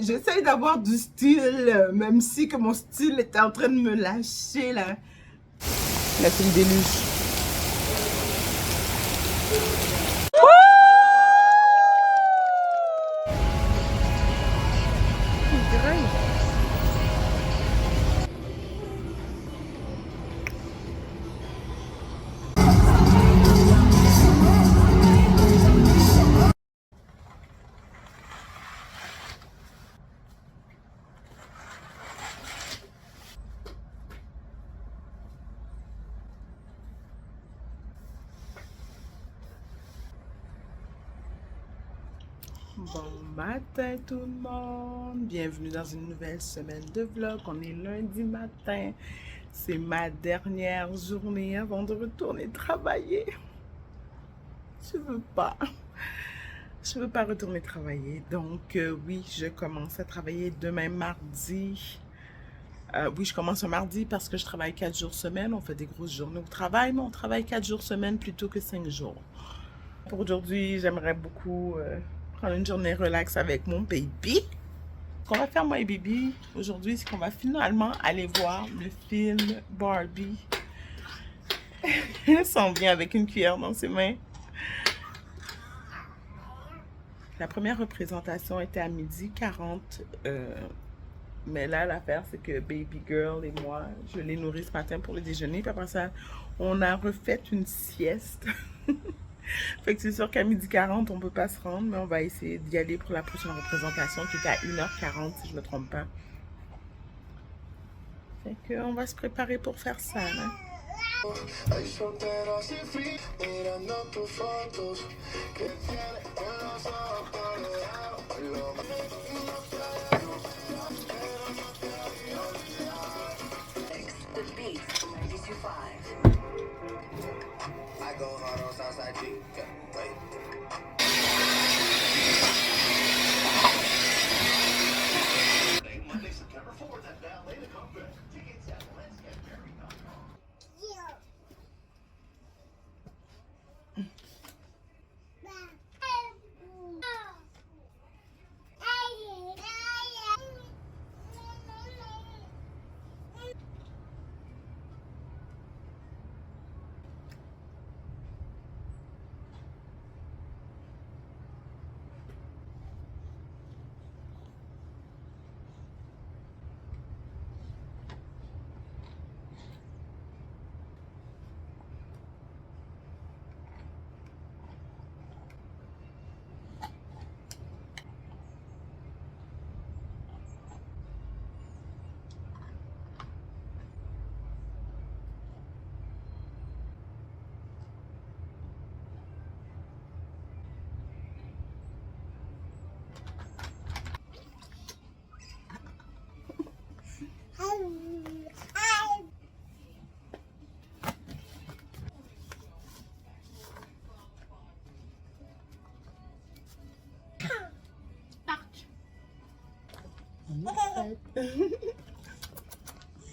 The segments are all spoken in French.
J'essaye d'avoir du style, même si que mon style était en train de me lâcher là. Là, c'est le déluge. Bon matin tout le monde, bienvenue dans une nouvelle semaine de vlog. On est lundi matin, c'est ma dernière journée avant de retourner travailler. Je veux pas retourner travailler. Donc oui, je commence à travailler demain mardi. Oui, je commence un mardi parce que je travaille 4 jours semaine. On fait des grosses journées au travail, mais on travaille 4 jours semaine plutôt que 5 jours. Pour aujourd'hui, j'aimerais beaucoup prendre une journée relax avec mon baby. Ce qu'on va faire, moi et Bibi, aujourd'hui, c'est qu'on va finalement aller voir le film Barbie. Elle s'en vient avec une cuillère dans ses mains. La première représentation était à 12h40. Mais là, l'affaire, c'est que Baby Girl et moi, je l'ai nourri ce matin pour le déjeuner. Puis après ça, on a refait une sieste. Fait que c'est sûr qu'à 12h40, on peut pas se rendre, mais on va essayer d'y aller pour la prochaine représentation qui est à 1h40, si je me trompe pas. Fait qu'on va se préparer pour faire ça, là. On est prête.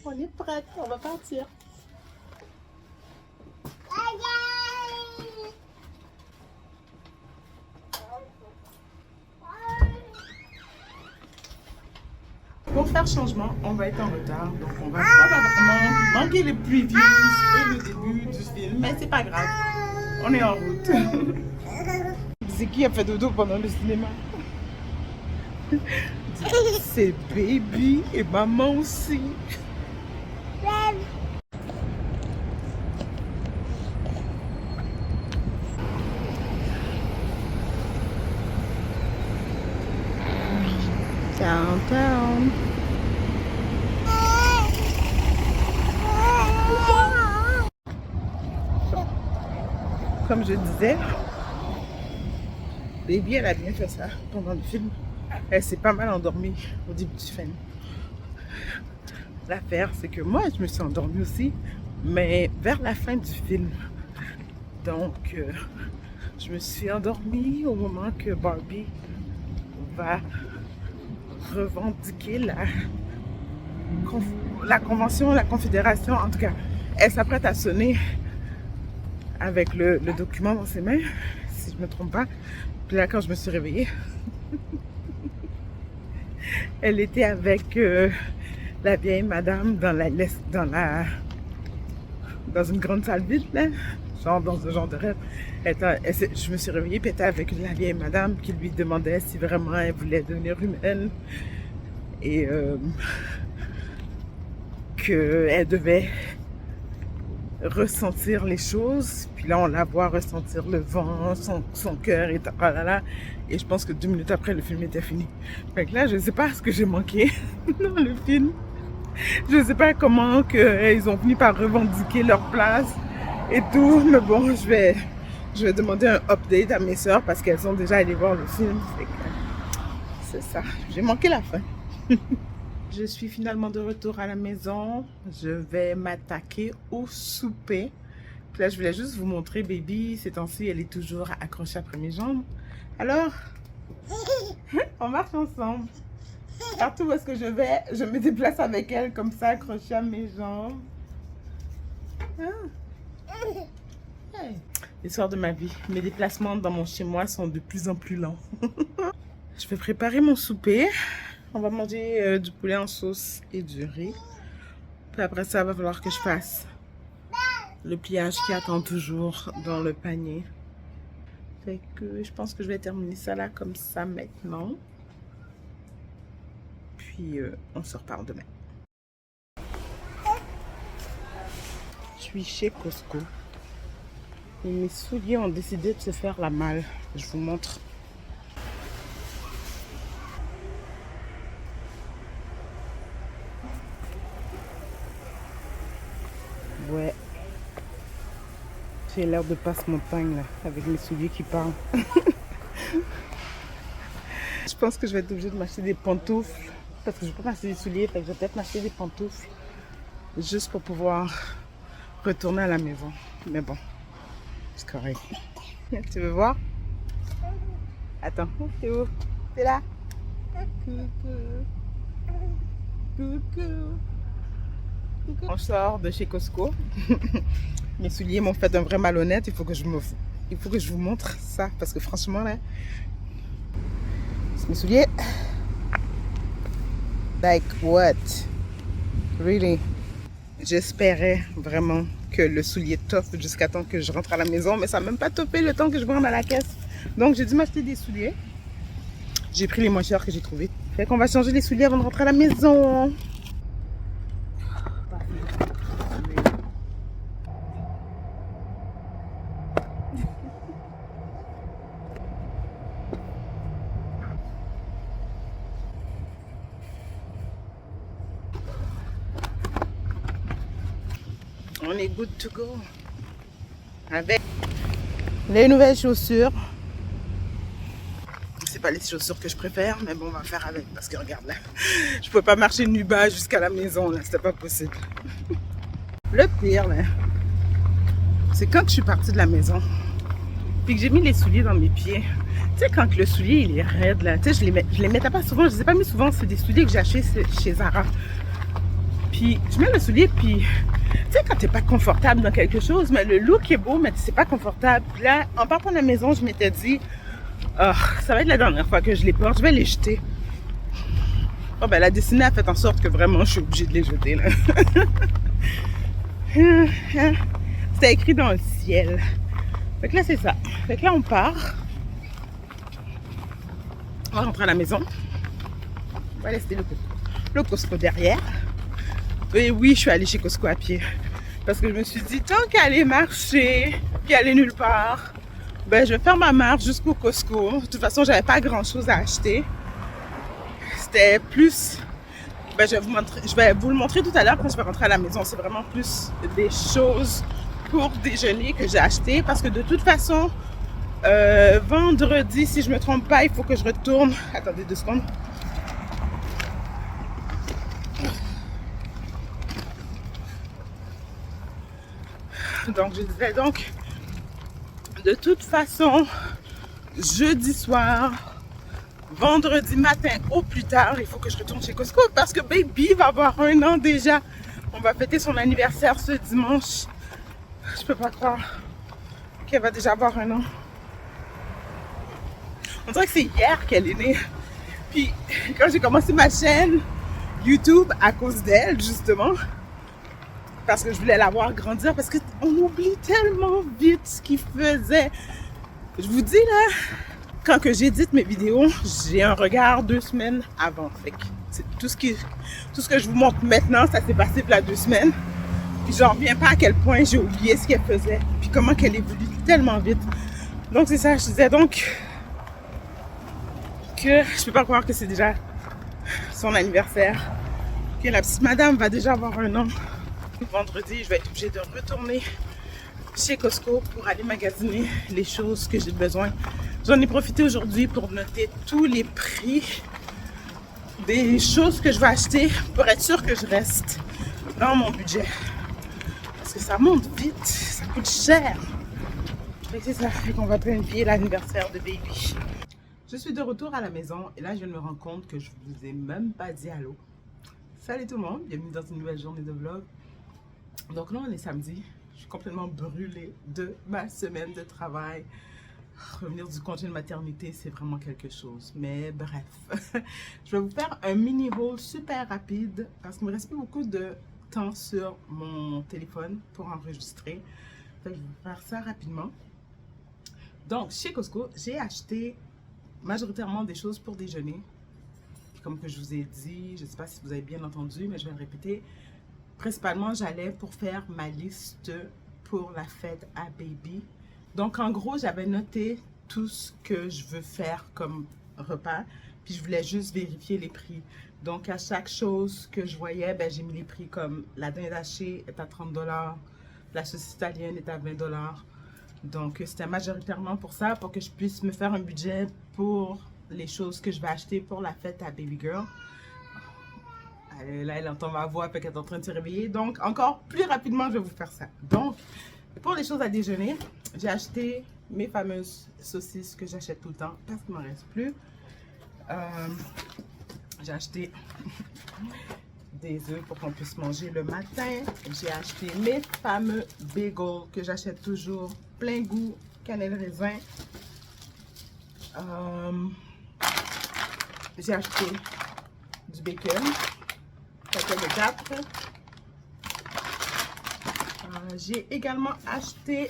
On est prête, on va partir. Pour faire changement, on va être en retard, donc on va probablement manquer les previews et le début du film, mais c'est pas grave, on est en route. C'est qui a fait dodo pendant le cinéma? C'est baby et maman aussi. Downtown. Comme je disais, baby, elle a bien fait ça pendant le film. Elle s'est pas mal endormie au début du film. L'affaire, c'est que moi, je me suis endormie aussi, mais vers la fin du film. Donc, je me suis endormie au moment que Barbie va revendiquer la convention, la confédération. En tout cas, elle s'apprête à sonner avec le document dans ses mains, si je ne me trompe pas. Puis là, quand je me suis réveillée, Elle était avec la vieille madame dans une grande salle vide, là. Genre dans ce genre de rêve. Je me suis réveillée, puis elle était avec la vieille madame qui lui demandait si vraiment elle voulait devenir humaine. Et qu'elle devait ressentir les choses. Puis là, on la voit ressentir le vent, son cœur et là. Et je pense que 2 minutes après, le film était fini. Fait que là, je ne sais pas ce que j'ai manqué dans le film. Je ne sais pas comment ils ont fini par revendiquer leur place et tout. Mais bon, je vais demander un update à mes sœurs parce qu'elles sont déjà allées voir le film. C'est ça. J'ai manqué la fin. Je suis finalement de retour à la maison. Je vais m'attaquer au souper. Puis là, je voulais juste vous montrer baby. Ces temps-ci, elle est toujours accrochée après mes jambes. Alors, on marche ensemble. Partout où est-ce que je vais, je me déplace avec elle comme ça, accrochée à mes jambes. Ah. Hey. L'histoire de ma vie. Mes déplacements dans mon chez-moi sont de plus en plus lents. Je vais préparer mon souper. On va manger du poulet en sauce et du riz. Puis après ça, il va falloir que je fasse le pliage qui attend toujours dans le panier. Fait que je pense que je vais terminer ça là comme ça maintenant. Puis on se reparle demain. Je suis chez Costco. Et mes souliers ont décidé de se faire la malle. Je vous montre. Ouais. J'ai l'air de passe-montagne là, avec mes souliers qui parlent. Je pense que je vais être obligée de m'acheter des pantoufles. Parce que je peux pas m'acheter des souliers, fait que je vais peut-être m'acheter des pantoufles. Juste pour pouvoir retourner à la maison. Mais bon, c'est correct. Tu veux voir? Attends, t'es où? T'es là? Coucou. Coucou. On sort de chez Costco. Mes souliers m'ont fait un vrai malhonnête. Il faut que je vous montre ça. Parce que franchement, là, c'est mes souliers. Like what? Really? J'espérais vraiment que le soulier toffe jusqu'à temps que je rentre à la maison. Mais ça n'a même pas toffé le temps que je me rende à la caisse. Donc, j'ai dû m'acheter des souliers. J'ai pris les moins chers que j'ai trouvés. Fait qu'on va changer les souliers avant de rentrer à la maison. On est good to go. Avec les nouvelles chaussures. C'est pas les chaussures que je préfère, mais bon, on va faire avec. Parce que regarde là, je pouvais pas marcher nu bas jusqu'à la maison là, c'était pas possible. Le pire là, c'est quand je suis partie de la maison, puis que j'ai mis les souliers dans mes pieds. Tu sais, quand le soulier il est raide là, tu sais, je les mettais pas souvent, je les ai pas mis souvent, c'est des souliers que j'ai achetés chez Zara. Puis je mets le soulier, puis tu sais, quand t'es pas confortable dans quelque chose, mais le look est beau, mais c'est pas confortable. Puis là, en partant de la maison, je m'étais dit, oh, ça va être la dernière fois que je les porte, je vais les jeter. Oh, ben, la destinée a fait en sorte que vraiment, je suis obligée de les jeter, là. C'était écrit dans le ciel. Fait que là, c'est ça. Fait que là, on part. On va rentrer à la maison. On va laisser le Costco derrière. Et oui, je suis allée chez Costco à pied. Parce que je me suis dit, tant qu'à aller marcher, puis aller nulle part, ben je vais faire ma marche jusqu'au Costco. De toute façon, j'avais pas grand chose à acheter. C'était plus... Ben je vais vous le montrer tout à l'heure quand je vais rentrer à la maison. C'est vraiment plus des choses pour déjeuner que j'ai acheté. Parce que de toute façon, vendredi, si je me trompe pas, il faut que je retourne... Attendez 2 secondes. Donc, je disais donc, de toute façon, jeudi soir, vendredi matin au plus tard, il faut que je retourne chez Costco parce que baby va avoir 1 an déjà. On va fêter son anniversaire ce dimanche. Je peux pas croire qu'elle va déjà avoir 1 an. On dirait que c'est hier qu'elle est née. Puis quand j'ai commencé ma chaîne YouTube à cause d'elle, justement, parce que je voulais la voir grandir, parce qu'on oublie tellement vite ce qu'il faisait. Je vous dis là, quand que j'édite mes vidéos, j'ai un regard 2 semaines avant. Fait que c'est tout ce que je vous montre maintenant, ça s'est passé il y a 2 semaines. Puis j'en reviens pas à quel point j'ai oublié ce qu'elle faisait, puis comment qu'elle évolue tellement vite. Donc c'est ça, je disais donc que je peux pas croire que c'est déjà son anniversaire, que la petite madame va déjà avoir un an. Vendredi, je vais être obligée de retourner chez Costco pour aller magasiner les choses que j'ai besoin. J'en ai profité aujourd'hui pour noter tous les prix des choses que je vais acheter pour être sûre que je reste dans mon budget. Parce que ça monte vite, ça coûte cher. C'est ça, qu'on va planifier l'anniversaire de baby. Je suis de retour à la maison et là je me rends compte que je vous ai même pas dit allô. Salut tout le monde, bienvenue dans une nouvelle journée de vlog. Donc là on est samedi, je suis complètement brûlée de ma semaine de travail. Revenir du congé de maternité, c'est vraiment quelque chose. Mais bref, je vais vous faire un mini haul super rapide parce qu'il me reste plus beaucoup de temps sur mon téléphone pour enregistrer. Donc, je vais vous faire ça rapidement. Donc, chez Costco, j'ai acheté majoritairement des choses pour déjeuner. Comme que je vous ai dit, je ne sais pas si vous avez bien entendu, mais je vais le répéter. Principalement, j'allais pour faire ma liste pour la fête à baby. Donc, en gros, j'avais noté tout ce que je veux faire comme repas. Puis, je voulais juste vérifier les prix. Donc, à chaque chose que je voyais, ben, j'ai mis les prix comme la dinde hachée est à 30 $, la saucisse italienne est à 20 $. Donc, c'était majoritairement pour ça, pour que je puisse me faire un budget pour les choses que je vais acheter pour la fête à baby girl. Là, elle entend ma voix, puis qu'elle est en train de se réveiller. Donc, encore plus rapidement, je vais vous faire ça. Donc, pour les choses à déjeuner, j'ai acheté mes fameuses saucisses que j'achète tout le temps parce qu'il ne m'en reste plus. J'ai acheté des œufs pour qu'on puisse manger le matin. J'ai acheté mes fameux bagels que j'achète toujours, plein goût, cannelle raisin. J'ai acheté du bacon, paquet de 4. J'ai également acheté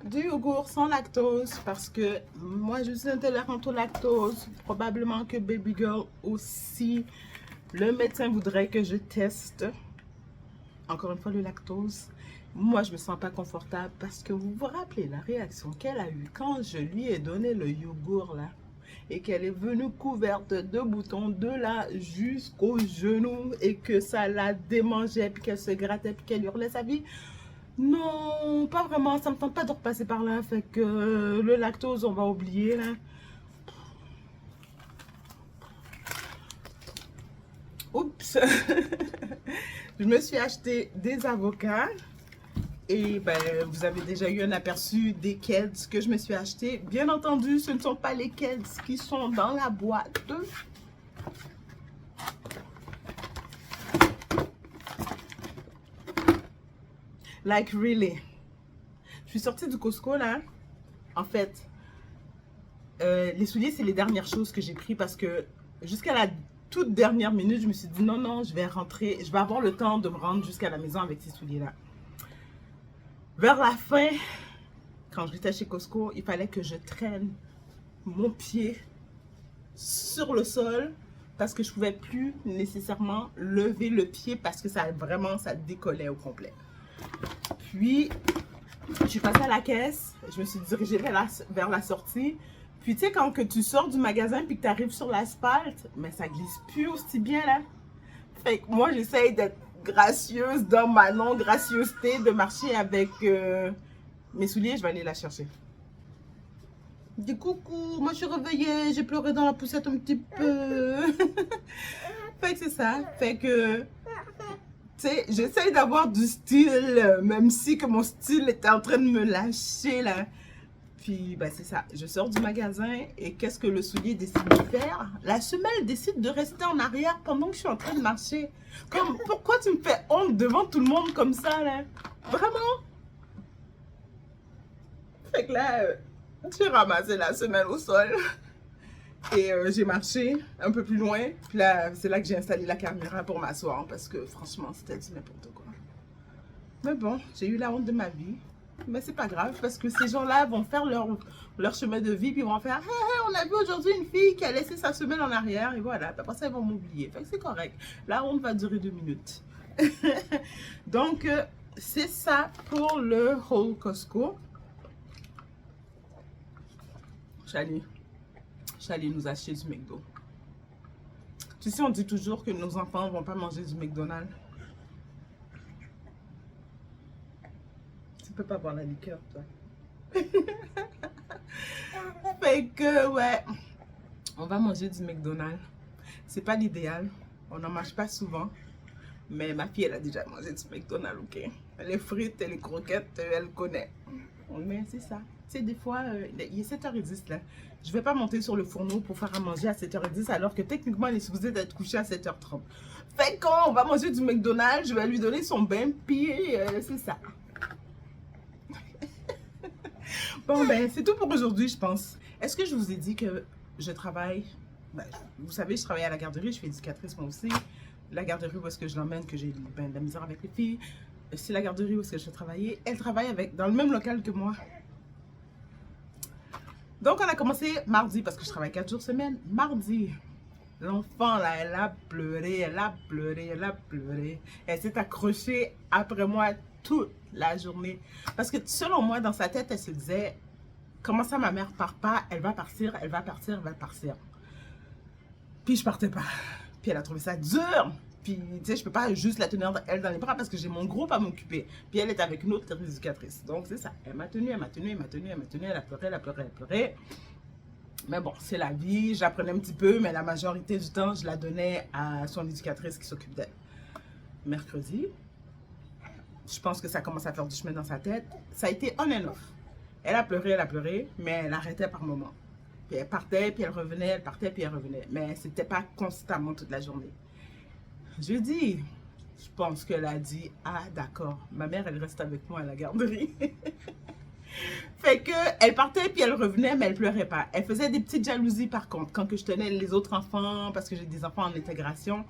du yogourt sans lactose parce que moi je suis intolérante au lactose. Probablement que baby girl aussi. Le médecin voudrait que je teste encore une fois le lactose. Moi je me sens pas confortable parce que vous vous rappelez la réaction qu'elle a eue quand je lui ai donné le yogourt là et qu'elle est venue couverte de boutons de là jusqu'au genou et que ça la démangeait puis qu'elle se grattait puis qu'elle hurlait sa vie. Non, pas vraiment, ça me tente pas de repasser par là, fait que le lactose on va oublier là. Oups. Je me suis acheté des avocats. Et ben, vous avez déjà eu un aperçu des Keds que je me suis acheté. Bien entendu, ce ne sont pas les Keds qui sont dans la boîte. Like really. Je suis sortie du Costco là. En fait, les souliers, c'est les dernières choses que j'ai pris parce que jusqu'à la toute dernière minute, je me suis dit non, non, je vais rentrer. Je vais avoir le temps de me rendre jusqu'à la maison avec ces souliers là. Vers la fin, quand j'étais chez Costco, il fallait que je traîne mon pied sur le sol parce que je ne pouvais plus nécessairement lever le pied parce que ça décollait au complet. Puis, je suis passée à la caisse, je me suis dirigée vers la sortie. Puis, tu sais, quand que tu sors du magasin et que tu arrives sur l'asphalte, mais ça glisse plus aussi bien là. Fait que moi, j'essaye d'être gracieuse dans ma non-gracieuseté, de marcher avec mes souliers. Je vais aller la chercher. Dis coucou, moi je suis réveillée, j'ai pleuré dans la poussette un petit peu. Fait que c'est ça. Fait que, tu sais, j'essaye d'avoir du style, même si que mon style était en train de me lâcher là. Puis, ben c'est ça. Je sors du magasin et qu'est-ce que le soulier décide de faire? La semelle décide de rester en arrière pendant que je suis en train de marcher. Comme, pourquoi tu me fais honte devant tout le monde comme ça, là? Vraiment? Fait que là, j'ai ramassé la semelle au sol. Et j'ai marché un peu plus loin. Puis là, c'est là que j'ai installé la caméra pour m'asseoir parce que franchement, c'était du n'importe quoi. Mais bon, j'ai eu la honte de ma vie. Mais c'est pas grave parce que ces gens-là vont faire leur chemin de vie puis ils vont faire hey, hey, on a vu aujourd'hui une fille qui a laissé sa semelle en arrière et voilà. Puis après ça, ils vont m'oublier. Fait que c'est correct. La honte va durer 2 minutes. Donc, c'est ça pour le haul Costco. Je suis allée nous acheter du McDo. Tu sais, on dit toujours que nos enfants ne vont pas manger du McDonald's. Tu peux pas boire la liqueur, toi. Fait que, ouais, on va manger du McDonald's. C'est pas l'idéal. On n'en mange pas souvent. Mais ma fille, elle a déjà mangé du McDonald's, ok? Les frites et les croquettes, elle connaît. Mais c'est ça. Tu sais, des fois, il est 7h10 là. Je vais pas monter sur le fourneau pour faire à manger à 7h10 alors que techniquement, elle est supposée d'être couchée à 7h30. Fait qu'on va manger du McDonald's, je vais lui donner son bain, puis c'est ça. Bon, ben, c'est tout pour aujourd'hui, je pense. Est-ce que je vous ai dit que je travaille... Ben, vous savez, je travaille à la garderie, je suis éducatrice moi aussi. La garderie où est-ce que je l'emmène, que j'ai ben, de la misère avec les filles. C'est la garderie où est-ce que je travaillais. Elle travaille dans le même local que moi. Donc, on a commencé mardi, parce que je travaille 4 jours semaine. Mardi, l'enfant, là, elle a pleuré, elle a pleuré, elle a pleuré. Elle s'est accrochée après moi toute la journée. Parce que selon moi, dans sa tête, elle se disait, comment ça, ma mère part pas, elle va partir, elle va partir, elle va partir. Puis je partais pas. Puis elle a trouvé ça dur. Puis, tu sais, je peux pas juste la tenir elle dans les bras parce que j'ai mon groupe à m'occuper. Puis elle est avec une autre éducatrice. Donc, c'est ça. Elle m'a tenue, elle m'a tenue, elle m'a tenue, elle m'a tenue, elle a pleuré, elle a pleuré, elle a pleuré. Mais bon, c'est la vie. J'apprenais un petit peu, mais la majorité du temps, je la donnais à son éducatrice qui s'occupe d'elle. Mercredi, je pense que ça commence à faire du chemin dans sa tête. Ça a été on and off. Elle a pleuré, mais elle arrêtait par moments. Puis elle partait, puis elle revenait, elle partait, puis elle revenait. Mais c'était pas constamment toute la journée. Jeudi, je pense qu'elle a dit, ah d'accord, ma mère elle reste avec moi à la garderie. Fait que elle partait puis elle revenait mais elle pleurait pas. Elle faisait des petites jalousies par contre quand que je tenais les autres enfants parce que j'ai des enfants en intégration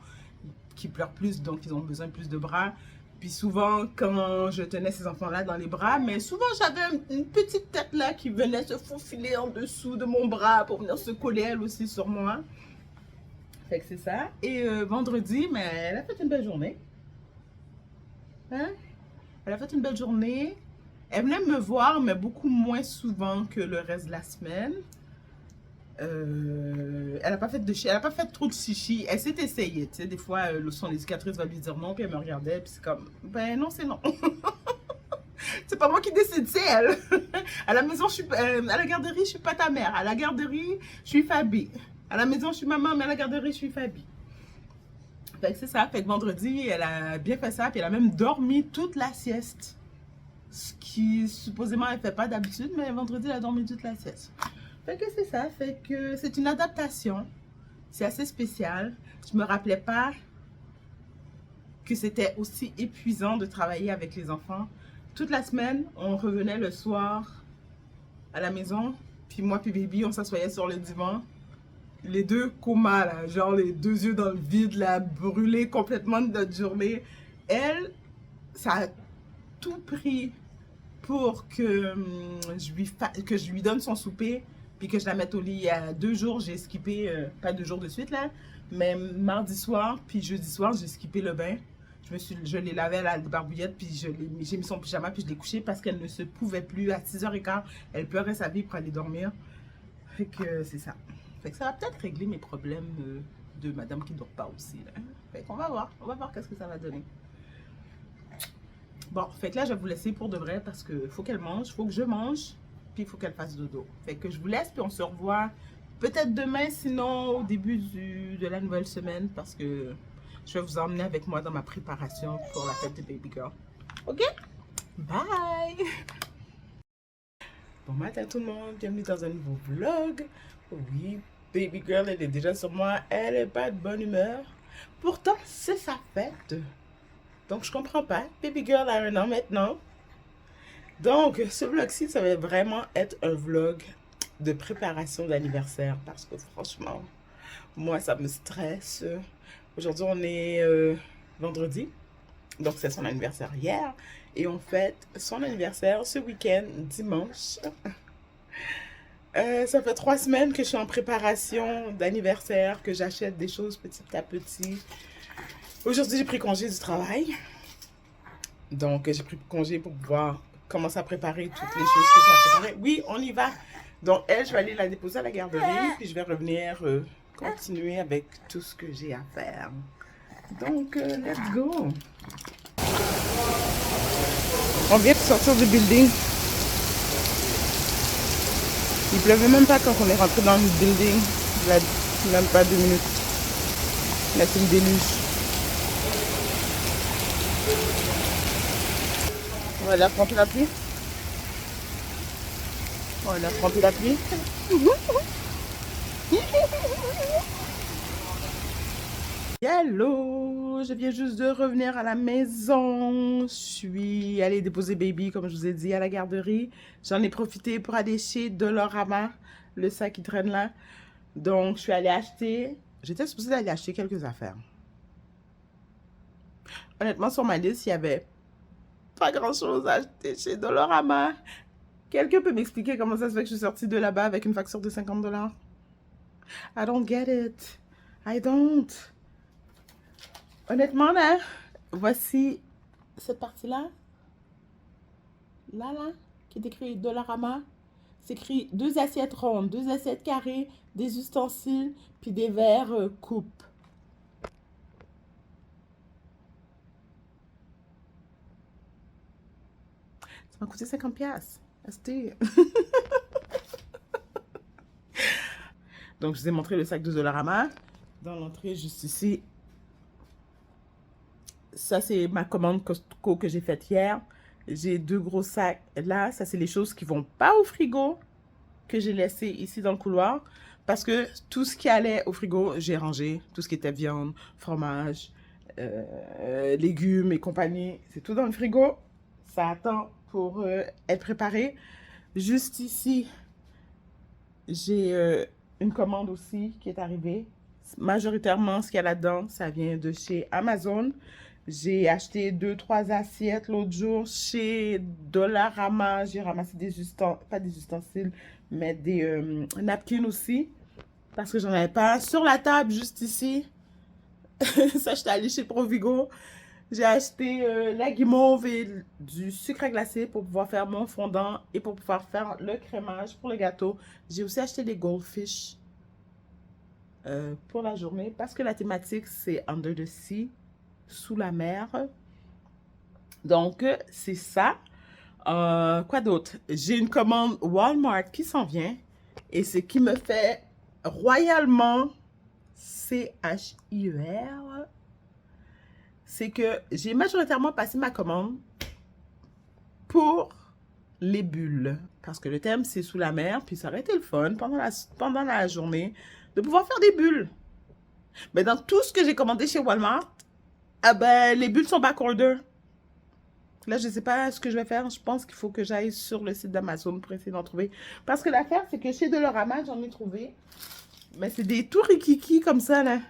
qui pleurent plus donc ils ont besoin de plus de bras. Puis souvent quand je tenais ces enfants-là dans les bras, mais souvent j'avais une petite tête là qui venait se faufiler en dessous de mon bras pour venir se coller elle aussi sur moi. Fait que c'est ça. Et vendredi, mais elle a fait une belle journée. Hein? Elle a fait une belle journée. Elle venait me voir, mais beaucoup moins souvent que le reste de la semaine. Elle n'a pas fait elle a pas fait trop de chichi. Elle s'est essayée, tu sais. Des fois, son éducatrice va lui dire non, puis elle me regardait, puis c'est comme, ben non, c'est non. C'est pas moi qui décide, c'est elle. À la maison, à la garderie, je suis pas ta mère. À la garderie, je suis Fabi. À la maison, je suis maman, mais à la garderie, je suis Fabi. Fait que c'est ça. Fait que vendredi, elle a bien fait ça. Puis elle a même dormi toute la sieste. Ce qui, supposément, elle fait pas d'habitude. Mais vendredi, elle a dormi toute la sieste. Fait que c'est ça. Fait que c'est une adaptation. C'est assez spécial. Je me rappelais pas que c'était aussi épuisant de travailler avec les enfants. Toute la semaine, on revenait le soir à la maison. Puis moi puis Baby, on s'assoyait sur le divan. Les deux comas, là, genre les deux yeux dans le vide, là, brûlés complètement de notre journée. Elle, ça a tout pris pour que je lui donne son souper, puis que je la mette au lit. Il y a 2 jours, j'ai skippé, pas 2 jours de suite, là, mais mardi soir, puis jeudi soir, j'ai skippé le bain. Je l'ai lavé à la barbouillette, puis j'ai mis son pyjama, puis je l'ai couché parce qu'elle ne se pouvait plus. À 6h15, elle pleurait sa vie pour aller dormir. Fait que c'est ça. Fait que ça va peut-être régler mes problèmes de madame qui ne dort pas aussi. Là. Fait qu'on va voir qu'est-ce que ça va donner. Bon, fait que là, je vais vous laisser pour de vrai parce qu'il faut qu'elle mange, il faut que je mange, puis il faut qu'elle fasse dodo. Fait que je vous laisse, puis on se revoit peut-être demain, sinon au début de la nouvelle semaine parce que je vais vous emmener avec moi dans ma préparation pour la fête de Baby Girl. Ok? Bye! Bon matin tout le monde, bienvenue dans un nouveau vlog. Oui, Baby Girl, elle est déjà sur moi, elle n'est pas de bonne humeur. Pourtant, c'est sa fête. Donc, je comprends pas. Baby Girl a 1 an maintenant. Donc, ce vlog-ci, ça va vraiment être un vlog de préparation d'anniversaire parce que franchement, moi, ça me stresse. Aujourd'hui, on est vendredi, donc c'est son anniversaire hier. Et on fête son anniversaire ce week-end, dimanche. Ça fait 3 semaines que je suis en préparation d'anniversaire, que j'achète des choses petit à petit. Aujourd'hui, j'ai pris congé du travail. Donc, j'ai pris congé pour pouvoir commencer à préparer toutes les choses que j'ai à préparer. Oui, on y va. Donc, elle, je vais aller la déposer à la garderie, puis je vais revenir continuer avec tout ce que j'ai à faire. Donc, let's go. On vient de sortir du building. Il pleuvait même pas quand on est rentré dans le building. Il a même pas 2 minutes. Là, c'est le déluge. On va aller affronter la pluie. On va aller affronter la pluie. Hello, je viens juste de revenir à la maison. Je suis allée déposer baby, comme je vous ai dit, à la garderie. J'en ai profité pour aller chez Dollarama, le sac qui traîne là. Donc, je suis allée acheter. J'étais supposée aller acheter quelques affaires. Honnêtement, sur ma liste, il n'y avait pas grand-chose à acheter chez Dollarama. Quelqu'un peut m'expliquer comment ça se fait que je suis sortie de là-bas avec une facture de 50 $? I don't get it. I don't. Honnêtement, là, voici cette partie-là. Là, qui est écrit Dollarama. C'est écrit 2 assiettes rondes, 2 assiettes carrées, des ustensiles, puis des verres coupe. Ça m'a coûté 50$. Acheter. Donc, je vous ai montré le sac de Dollarama. Dans l'entrée, juste ici. Ça, c'est ma commande Costco que j'ai faite hier. J'ai 2 gros sacs là. Ça, c'est les choses qui vont pas au frigo que j'ai laissé ici dans le couloir. Parce que tout ce qui allait au frigo, j'ai rangé. Tout ce qui était viande, fromage, légumes et compagnie. C'est tout dans le frigo. Ça attend pour être préparé. Juste ici, j'ai une commande aussi qui est arrivée. Majoritairement, ce qu'il y a là-dedans, ça vient de chez Amazon. J'ai acheté 2-3 assiettes l'autre jour chez Dollarama. J'ai ramassé des ustensiles, pas des ustensiles, mais des napkins aussi. Parce que j'en avais pas. Sur la table, juste ici. Ça, j'étais allée chez Provigo. J'ai acheté la guimauve et du sucre glacé pour pouvoir faire mon fondant et pour pouvoir faire le crémage pour le gâteau. J'ai aussi acheté des goldfish pour la journée parce que la thématique, c'est Under the Sea, sous la mer. Donc, c'est ça. Quoi d'autre? J'ai une commande Walmart qui s'en vient et ce qui me fait royalement CHIER, c'est que j'ai majoritairement passé ma commande pour les bulles. Parce que le thème, c'est sous la mer, puis ça aurait été le fun pendant la journée de pouvoir faire des bulles. Mais dans tout ce que j'ai commandé chez Walmart, ah ben, les bulles sont backorder. Là, je ne sais pas ce que je vais faire. Je pense qu'il faut que j'aille sur le site d'Amazon pour essayer d'en trouver. Parce que l'affaire, c'est que chez Dollarama, j'en ai trouvé. Mais c'est des tout rikiki comme ça, là.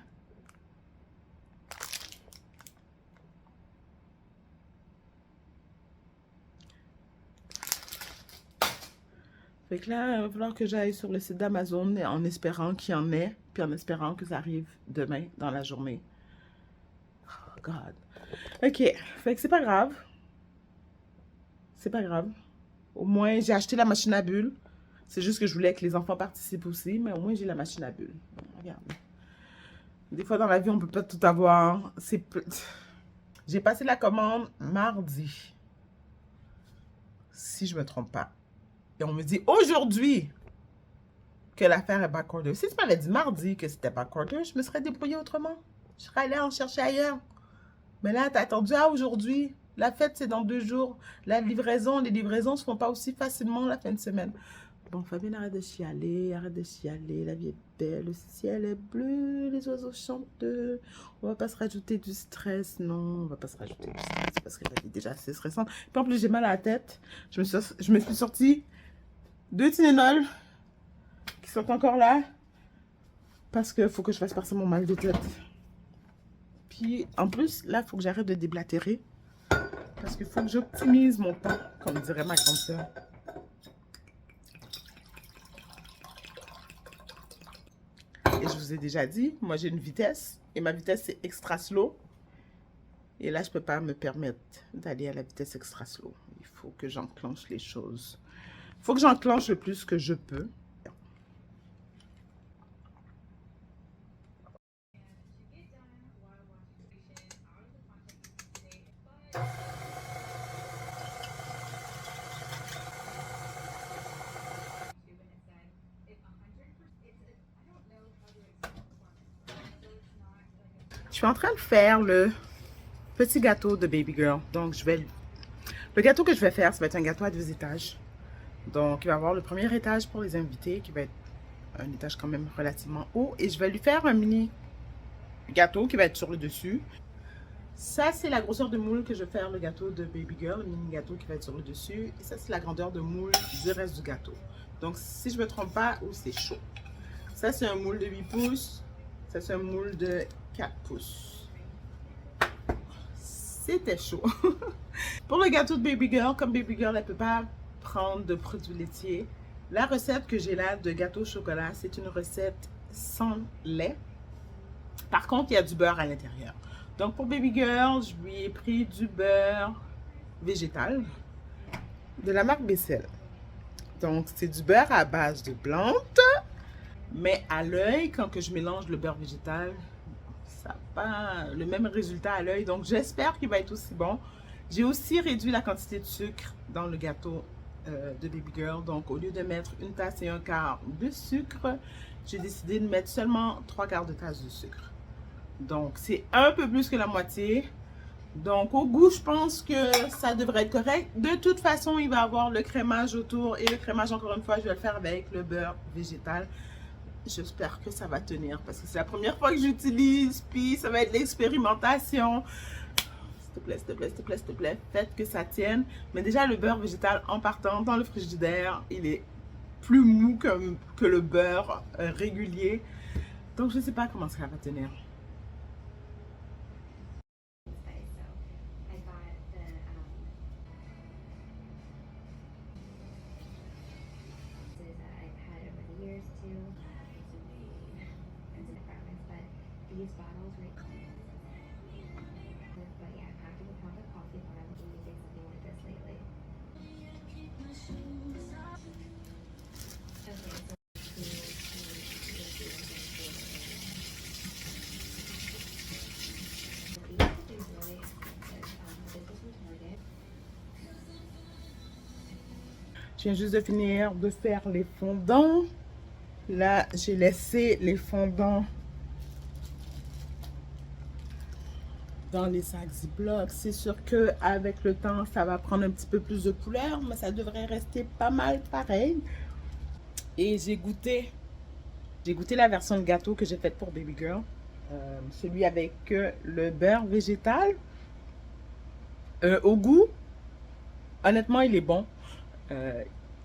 Fait que là, il va falloir que j'aille sur le site d'Amazon en espérant qu'il y en ait, puis en espérant que ça arrive demain dans la journée. Oh, God. OK. Fait que c'est pas grave. C'est pas grave. Au moins, j'ai acheté la machine à bulles. C'est juste que je voulais que les enfants participent aussi, mais au moins, j'ai la machine à bulles. Regarde. Des fois, dans la vie, on peut pas tout avoir. J'ai passé la commande mardi. Si je me trompe pas. Et on me dit aujourd'hui que l'affaire est backorder. Si tu m'avais dit mardi que c'était backorder, je me serais débrouillée autrement. Je serais allée en chercher ailleurs. Mais là, tu as attendu à aujourd'hui. La fête, c'est dans 2 jours. Les livraisons ne se font pas aussi facilement la fin de semaine. Bon, Fabienne, arrête de chialer, La vie est belle, le ciel est bleu, les oiseaux chantent. On va pas se rajouter du stress. Non, on va pas se rajouter du stress parce que la vie est déjà assez stressante. Puis en plus, j'ai mal à la tête. Je me suis sortie 2 Tylenol qui sont encore là. Parce qu'il faut que je fasse passer mon mal de tête. Puis, en plus, là, il faut que j'arrête de déblatérer. Parce qu'il faut que j'optimise mon temps, comme dirait ma grande sœur. Et je vous ai déjà dit, moi, j'ai une vitesse. Et ma vitesse, c'est extra slow. Et là, je ne peux pas me permettre d'aller à la vitesse extra slow. Il faut que j'enclenche les choses. Il faut que j'enclenche le plus que je peux. Je suis en train de faire le petit gâteau de Baby Girl. Donc, le gâteau que je vais faire, ça va être un gâteau à 2 étages. Donc, il va y avoir le premier étage pour les invités, qui va être un étage quand même relativement haut. Et je vais lui faire un mini gâteau qui va être sur le dessus. Ça, c'est la grosseur de moule que je vais faire le gâteau de Baby Girl, le mini gâteau qui va être sur le dessus. Et ça, c'est la grandeur de moule du reste du gâteau. Donc, si je ne me trompe pas, c'est chaud. Ça, c'est un moule de 8 pouces. Ça, c'est un moule de 4 pouces. C'était chaud. Pour le gâteau de Baby Girl, comme Baby Girl, elle ne peut pas prendre de produits laitiers, la recette que j'ai là de gâteau au chocolat, c'est une recette sans lait. Par contre, il y a du beurre à l'intérieur. Donc, pour Baby Girl, je lui ai pris du beurre végétal de la marque Becel. Donc, c'est du beurre à base de plantes. Mais à l'œil, quand que je mélange le beurre végétal, ça n'a pas le même résultat à l'œil. Donc, j'espère qu'il va être aussi bon. J'ai aussi réduit la quantité de sucre dans le gâteau de Baby Girl. Donc, au lieu de mettre 1 tasse et 1/4 de sucre, j'ai décidé de mettre seulement 3/4 de tasse de sucre. Donc, c'est un peu plus que la moitié. Donc, au goût, je pense que ça devrait être correct. De toute façon, il va y avoir le crémage autour. Et le crémage, encore une fois, je vais le faire avec le beurre végétal. J'espère que ça va tenir parce que c'est la première fois que j'utilise. Puis, ça va être l'expérimentation. S'il te plaît, s'il te plaît, s'il te plaît, s'il te plaît. Faites que ça tienne. Mais déjà, le beurre végétal, en partant dans le frigidaire, il est plus mou que le beurre régulier. Donc, je ne sais pas comment ça va tenir. Je viens juste de finir de faire les fondants. Là, j'ai laissé les fondants dans les sacs Ziploc. C'est sûr qu'avec le temps, ça va prendre un petit peu plus de couleur, mais ça devrait rester pas mal pareil. Et j'ai goûté la version de gâteau que j'ai faite pour Baby Girl. Celui avec le beurre végétal. Au goût, honnêtement, il est bon.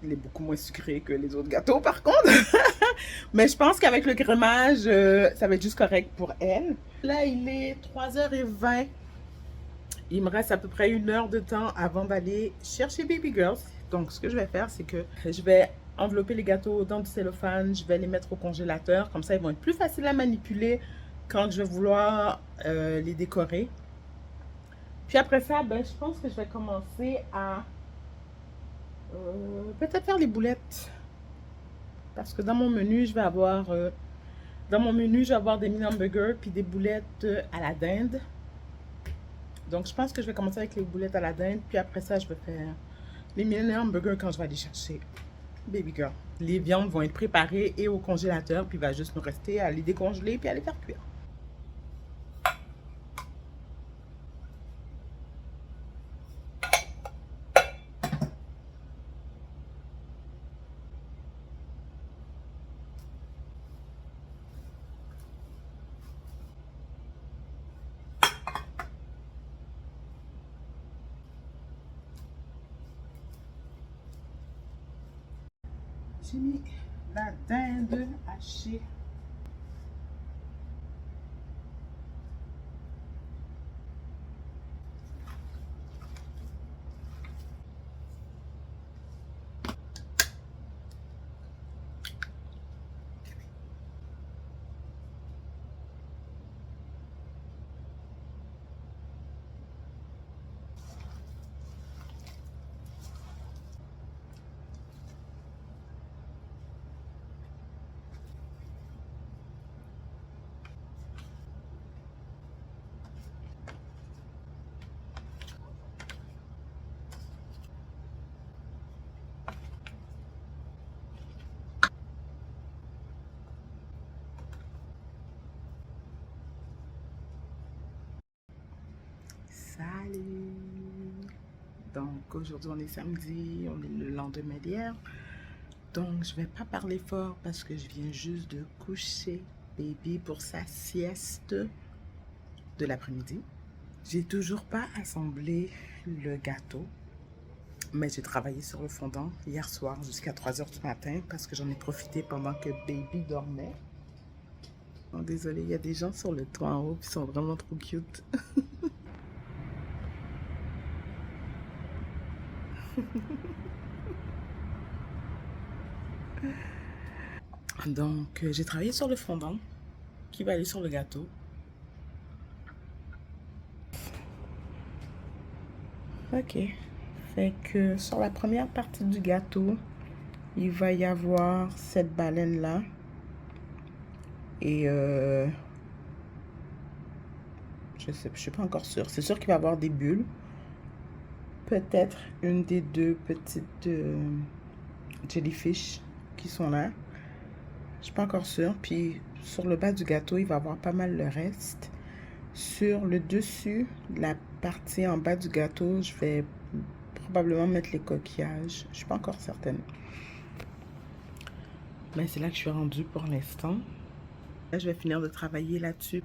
Il est beaucoup moins sucré que les autres gâteaux, par contre. Mais je pense qu'avec le crémage, ça va être juste correct pour elle. Là, il est 3h20. Il me reste à peu près 1 heure de temps avant d'aller chercher Baby Girl. Donc, ce que je vais faire, c'est que je vais envelopper les gâteaux dans du cellophane. Je vais les mettre au congélateur. Comme ça, ils vont être plus faciles à manipuler quand je vais vouloir les décorer. Puis après ça, ben, je pense que je vais commencer à peut-être faire les boulettes. Parce que dans mon menu, je vais avoir des mini hamburgers puis des boulettes à la dinde. Donc, je pense que je vais commencer avec les boulettes à la dinde. Puis après ça, je vais faire les mini hamburgers quand je vais aller chercher Baby Girl. Les viandes vont être préparées et au congélateur. Puis il va juste nous rester à les décongeler puis à les faire cuire. J'ai mis La dinde hachée. Salut! Donc aujourd'hui on est samedi, on est le lendemain d'hier. Donc je vais pas parler fort parce que je viens juste de coucher baby pour sa sieste de l'après-midi. J'ai toujours pas assemblé le gâteau, mais j'ai travaillé sur le fondant hier soir jusqu'à 3 heures du matin parce que j'en ai profité pendant que baby dormait. Oh, désolée, il y a des gens sur le toit en haut qui sont vraiment trop cute. Donc j'ai travaillé sur le fondant qui va aller sur le gâteau. Ok. Fait que sur la première partie du gâteau, il va y avoir cette baleine-là. Et je suis pas encore sûre. C'est sûr qu'il va y avoir des bulles. Peut-être une des deux petites jellyfish qui sont là. Je suis pas encore sûre. Puis sur le bas du gâteau, il va y avoir pas mal le reste. Sur le dessus, la partie en bas du gâteau, je vais probablement mettre les coquillages. Je suis pas encore certaine. Mais c'est là que je suis rendue pour l'instant. Là, je vais finir de travailler là-dessus.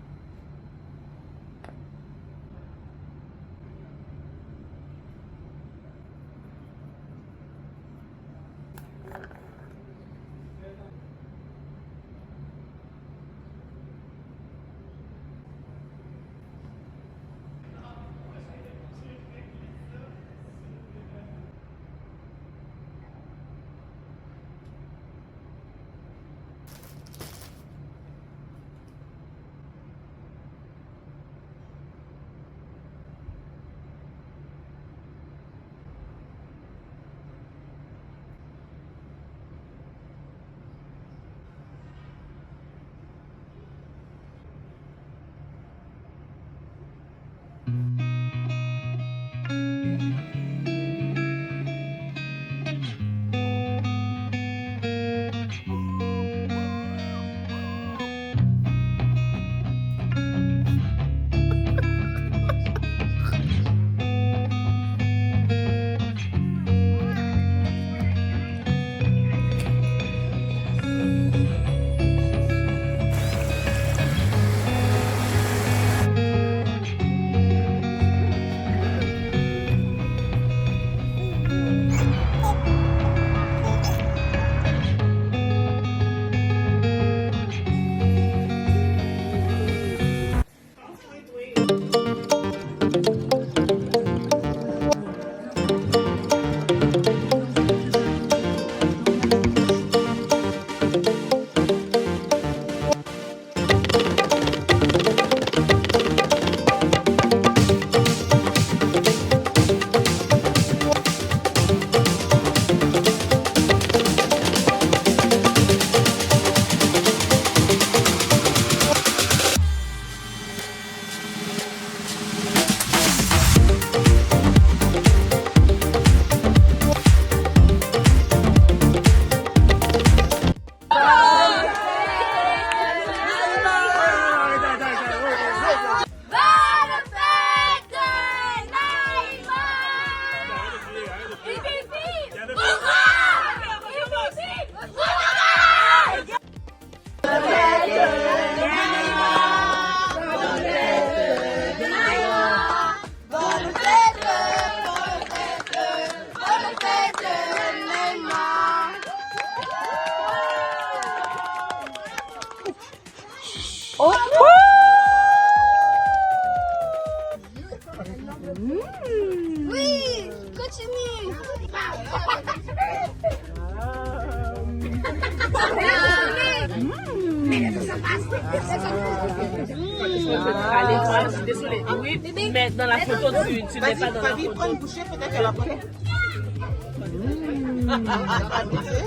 Allez, toi, je suis désolée. Oui, mais dans la photo, tu n'es pas dans la photo. Prends une bouchée, peut-être qu'elle va prendre.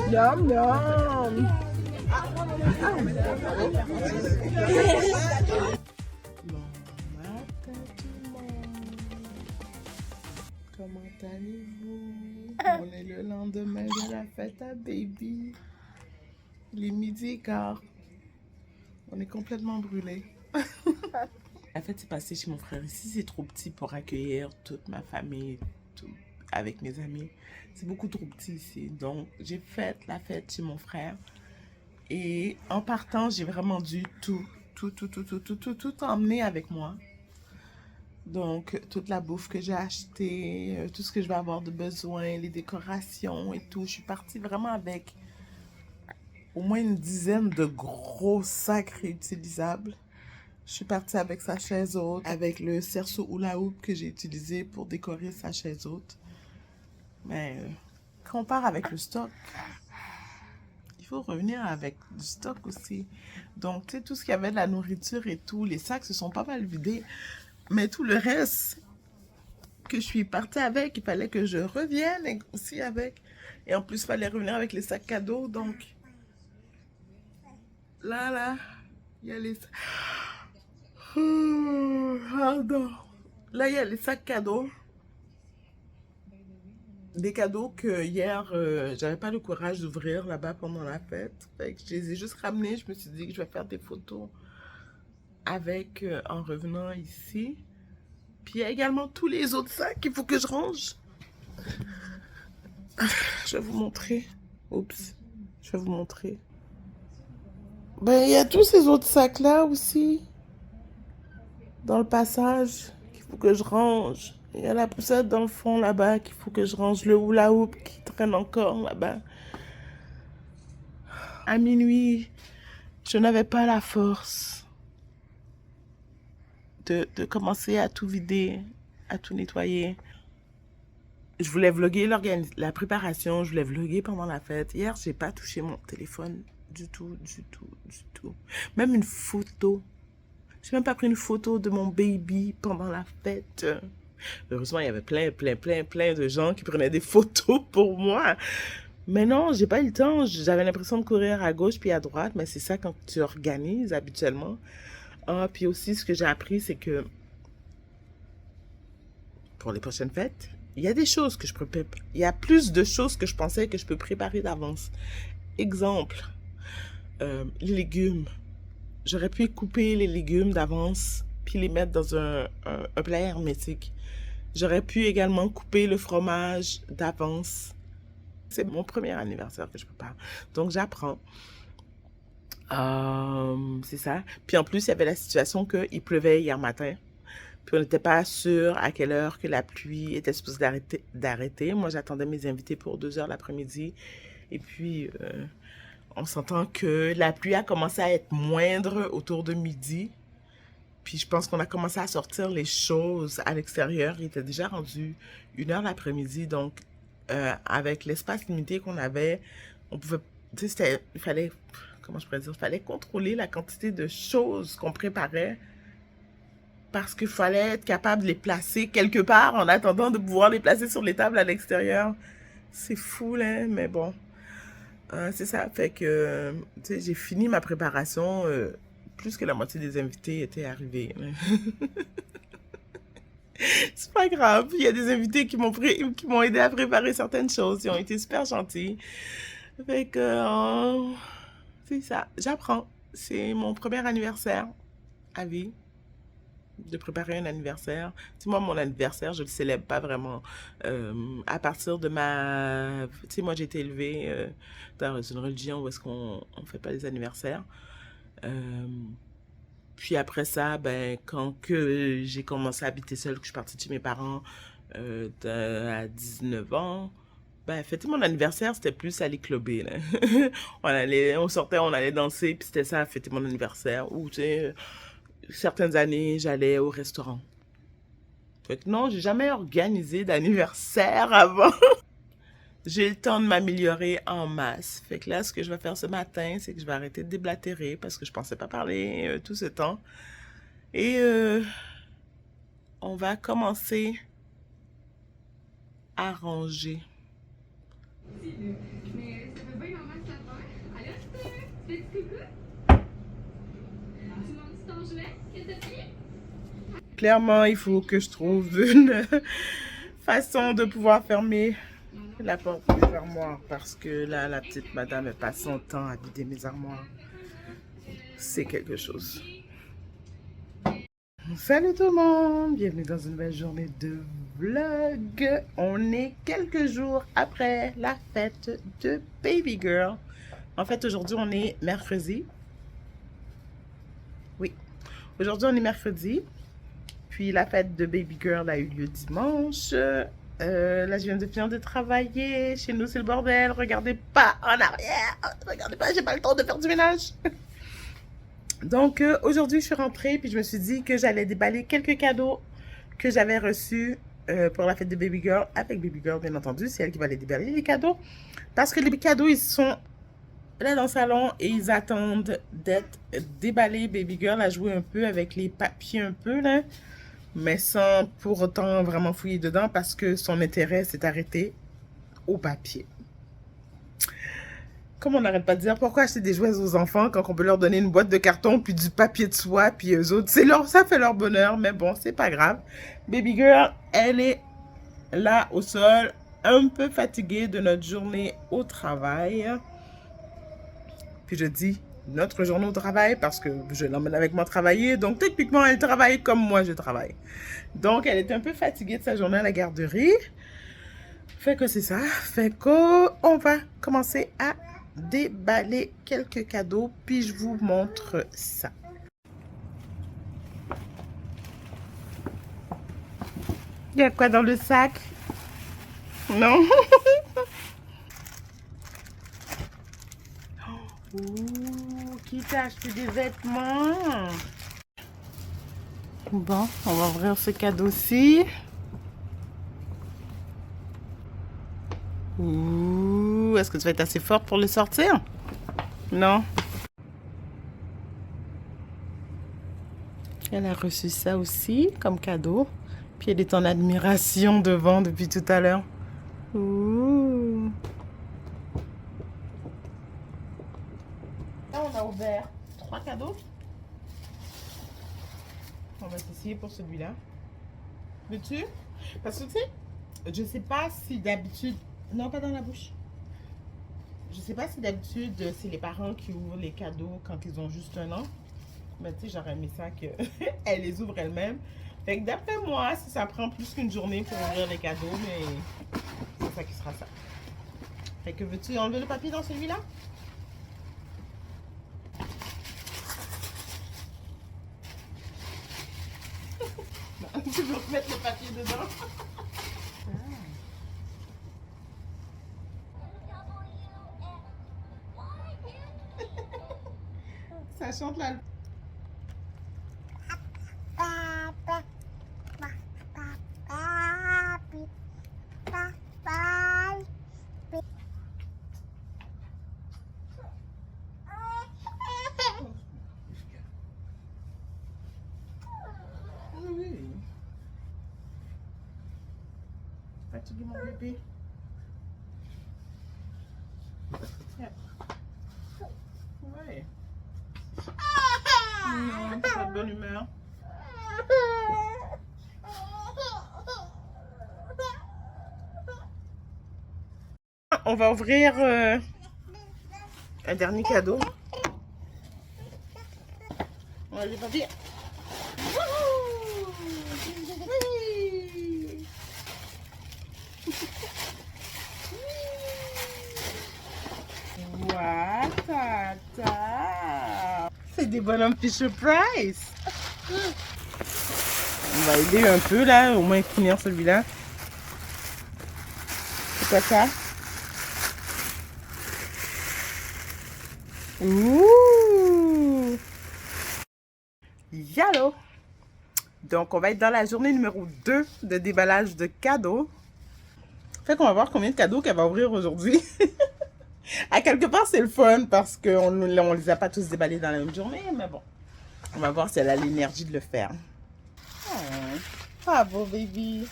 Yum, yum. Bon matin tout le monde. Comment allez-vous? On est le lendemain de la fête à Baby. Il est 12h15. On est complètement brûlés. La fête s'est passée chez mon frère. Ici, c'est trop petit pour accueillir toute ma famille, avec mes amis. C'est beaucoup trop petit ici. Donc, j'ai fait la fête chez mon frère. Et en partant, j'ai vraiment dû tout emmener avec moi. Donc, toute la bouffe que j'ai achetée, tout ce que je vais avoir de besoin, les décorations et tout. Je suis partie vraiment avec au moins une dizaine de gros sacs réutilisables. Je suis partie avec sa chaise haute, avec le cerceau hula hoop que j'ai utilisé pour décorer sa chaise haute. Mais quand on part avec le stock, il faut revenir avec du stock aussi. Donc, tu sais, tout ce qu'il y avait de la nourriture et tout, les sacs se sont pas mal vidés. Mais tout le reste que je suis partie avec, il fallait que je revienne aussi avec. Et en plus, il fallait revenir avec les sacs cadeaux. Donc, là, il y a les sacs... Pardon. Là, il y a les sacs cadeaux. Des cadeaux que hier, j'avais pas le courage d'ouvrir là-bas pendant la fête. Fait que je les ai juste ramenés. Je me suis dit que je vais faire des photos avec en revenant ici. Puis il y a également tous les autres sacs qu'il faut que je range. Je vais vous montrer. Oups. Je vais vous montrer. Ben, il y a tous ces autres sacs-là aussi. Dans le passage, qu'il faut que je range. Il y a la poussette dans le fond là-bas qu'il faut que je range. Le hula hoop qui traîne encore là-bas. À minuit, je n'avais pas la force de commencer à tout vider, à tout nettoyer. Je voulais vlogger la préparation, je voulais vlogger pendant la fête. Hier, j'ai pas touché mon téléphone du tout. Même une photo. J'ai même pas pris une photo de mon baby pendant la fête. Heureusement, il y avait plein de gens qui prenaient des photos pour moi. Mais non, j'ai pas eu le temps. J'avais l'impression de courir à gauche puis à droite, mais c'est ça quand tu organises habituellement. Puis aussi, ce que j'ai appris, c'est que pour les prochaines fêtes, il y a des choses que je peux préparer. Il y a plus de choses que je pensais que je peux préparer d'avance. Exemple, les légumes. J'aurais pu couper les légumes d'avance puis les mettre dans un plat hermétique. J'aurais pu également couper le fromage d'avance. C'est mon premier anniversaire que je prépare. Donc, j'apprends. C'est ça. Puis en plus, il y avait la situation qu'il pleuvait hier matin. Puis on n'était pas sûr à quelle heure que la pluie était supposée d'arrêter. Moi, j'attendais mes invités pour 2h l'après-midi. Et puis, on s'entend que la pluie a commencé à être moindre autour de midi. Puis je pense qu'on a commencé à sortir les choses à l'extérieur. Il était déjà rendu 1h l'après-midi. Donc, avec l'espace limité qu'on avait, on pouvait... Tu sais, il fallait... Comment je pourrais dire? Il fallait contrôler la quantité de choses qu'on préparait. Parce qu'il fallait être capable de les placer quelque part en attendant de pouvoir les placer sur les tables à l'extérieur. C'est fou, là, mais bon. C'est ça, fait que, tu sais, j'ai fini ma préparation. Plus que la moitié des invités étaient arrivés. C'est pas grave, il y a des invités qui m'ont aidé à préparer certaines choses. Ils ont été super gentils. Fait que, c'est ça, j'apprends. C'est mon premier anniversaire à vie. De préparer un anniversaire. Tu sais, moi, mon anniversaire, je le célèbre pas vraiment. À partir de ma... Tu sais, moi, j'ai été élevée dans une religion où est-ce qu'on fait pas les anniversaires. Puis après ça, ben, quand que j'ai commencé à habiter seule, que je suis partie de chez mes parents à 19 ans, ben, fêter mon anniversaire, c'était plus aller clubber, là. On sortait, on allait danser, puis c'était ça, fêter mon anniversaire. Ou, tu sais... Certaines années, j'allais au restaurant. Fait que non, j'ai jamais organisé d'anniversaire avant. J'ai eu le temps de m'améliorer en masse. Fait que là, ce que je vais faire ce matin, c'est que je vais arrêter de déblatérer parce que je pensais pas parler tout ce temps. Et on va commencer à ranger. Mais ça fait bien normal que ça part. Allô, tu fais du coucou? Tu montes ton jouet que t'as pris? Clairement, il faut que je trouve une façon de pouvoir fermer la porte des armoires parce que là, la petite madame, elle passe son temps à vider mes armoires. C'est quelque chose. Salut tout le monde, bienvenue dans une nouvelle journée de vlog. On est quelques jours après la fête de Baby Girl. En fait, aujourd'hui, on est mercredi. Oui, aujourd'hui, on est mercredi. Puis la fête de Baby Girl a eu lieu dimanche. Là, je viens de finir de travailler. Chez nous, c'est le bordel. Regardez pas en arrière. Regardez pas, j'ai pas le temps de faire du ménage. Donc, aujourd'hui, je suis rentrée. Puis je me suis dit que j'allais déballer quelques cadeaux que j'avais reçus pour la fête de Baby Girl. Avec Baby Girl, bien entendu. C'est elle qui va les déballer, les cadeaux. Parce que les cadeaux, ils sont là dans le salon et ils attendent d'être déballés. Baby Girl a joué un peu avec les papiers un peu, là. Mais sans pour autant vraiment fouiller dedans parce que son intérêt s'est arrêté au papier. Comme on n'arrête pas de dire, pourquoi acheter des jouets aux enfants quand on peut leur donner une boîte de carton puis du papier de soie puis eux autres, ça fait leur bonheur, mais bon, c'est pas grave. Baby Girl, elle est là au sol, un peu fatiguée de notre journée au travail. Puis je dis notre journée au travail parce que je l'emmène avec moi travailler. Donc, techniquement, elle travaille comme moi, je travaille. Donc, elle est un peu fatiguée de sa journée à la garderie. Fait que c'est ça. Fait qu'on va commencer à déballer quelques cadeaux. Puis, je vous montre ça. Il y a quoi dans le sac? Non? Ouh, qui t'a acheté des vêtements? Bon, on va ouvrir ce cadeau-ci. Ouh, est-ce que tu vas être assez forte pour le sortir? Non? Elle a reçu ça aussi comme cadeau. Puis elle est en admiration devant depuis tout à l'heure. Ouh. Là, on a ouvert 3 cadeaux. On va s'essayer pour celui-là. Veux-tu? Parce que tu sais, je sais pas si d'habitude... Non, pas dans la bouche. Je sais pas si d'habitude, c'est les parents qui ouvrent les cadeaux quand ils ont juste 1 an. Mais tu sais, j'aurais aimé ça qu'elles les ouvrent elles-mêmes. Fait que d'après moi, si ça prend plus qu'une journée pour ouvrir les cadeaux, mais c'est ça qui sera ça. Fait que veux-tu enlever le papier dans celui-là? Tu veux remettre le papier dedans? Ça chante là. Oui. Fatigué mon bébé. Yeah. Ouais. Non, pas de bonne humeur. On va ouvrir un dernier cadeau. On va les papiers. Oui. Ouah, c'est des bonhommes Fisher Price. On va aider un peu là, au moins finir celui-là. C'est quoi ça? Ouh! Yallo! Donc, on va être dans la journée numéro 2 de déballage de cadeaux. Fait qu'on va voir combien de cadeaux qu'elle va ouvrir aujourd'hui. À quelque part, c'est le fun parce qu'on ne les a pas tous déballés dans la même journée, mais bon. On va voir si elle a l'énergie de le faire. Oh, bravo, baby.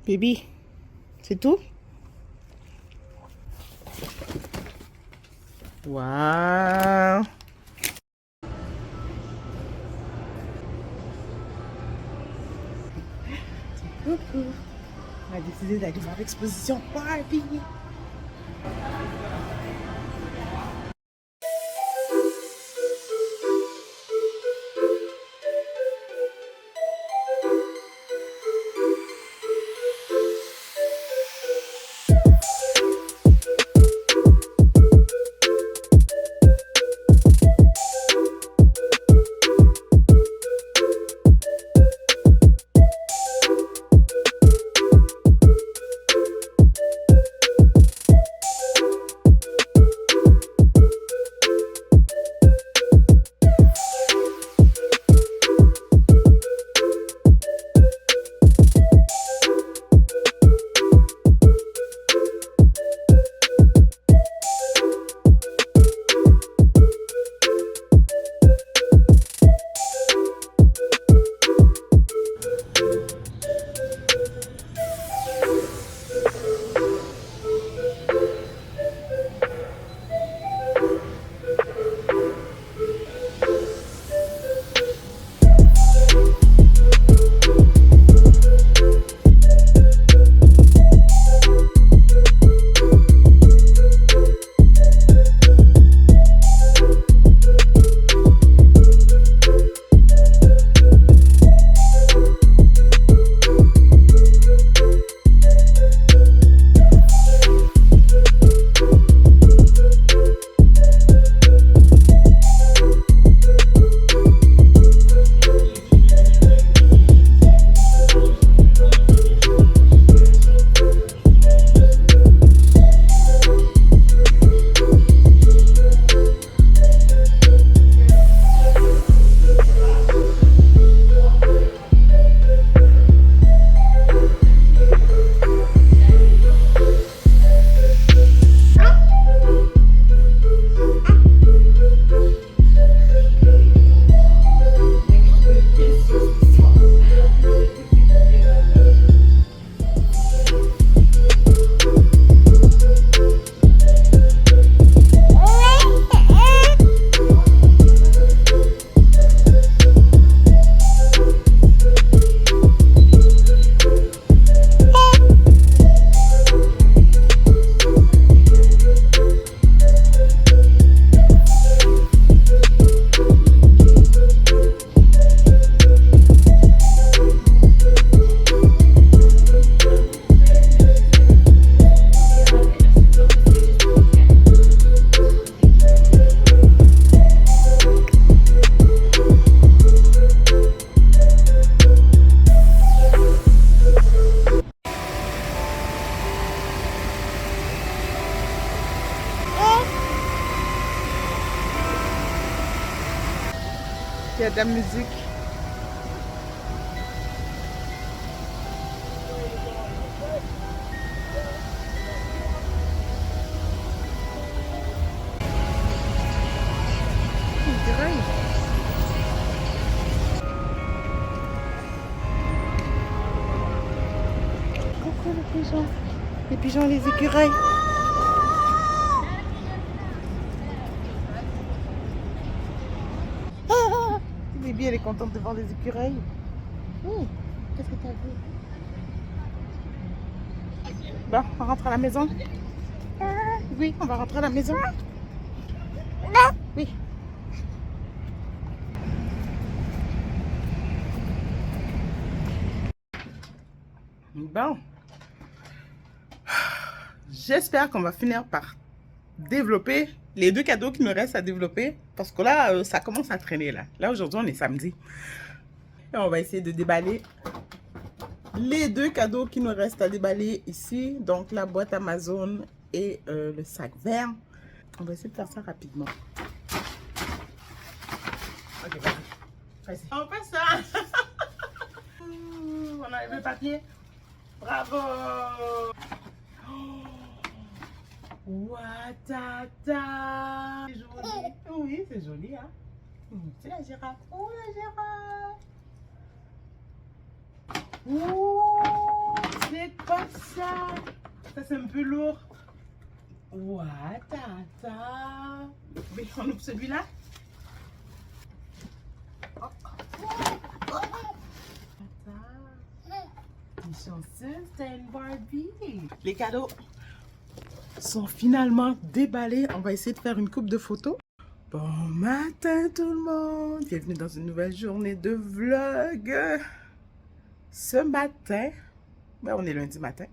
Baby, c'est tout? Waouh! Coucou! On a décidé d'aller voir l'exposition Barbie. Il y a de la musique. Coucou les pigeons. Les pigeons et les écureuils. Bibi, elle est contente de voir les écureuils. Qu'est-ce que tu as vu? Bon, on rentre à la maison. Oui, on va rentrer à la maison. Oui. Bon. J'espère qu'on va finir par développer les 2 cadeaux qui nous restent à développer. Parce que là, ça commence à traîner là. Là, aujourd'hui, on est samedi. Et on va essayer de déballer les 2 cadeaux qui nous restent à déballer ici. Donc, la boîte Amazon et le sac vert. On va essayer de faire ça rapidement. Ok, vas-y. On fait ça. On a le papier. Bravo. Ouatata. C'est joli. Oui, c'est joli, hein. C'est la girafe. Oh, la girafe. Oh, c'est quoi ça? Ça, c'est un peu lourd. Ouatata. Mais on ouvre celui-là. Oh. T'es chanceuse, t'as une Barbie. Les cadeaux sont finalement déballés. On va essayer de faire une coupe de photos. Bon matin tout le monde. Bienvenue dans une nouvelle journée de vlog. Ce matin, on est lundi matin.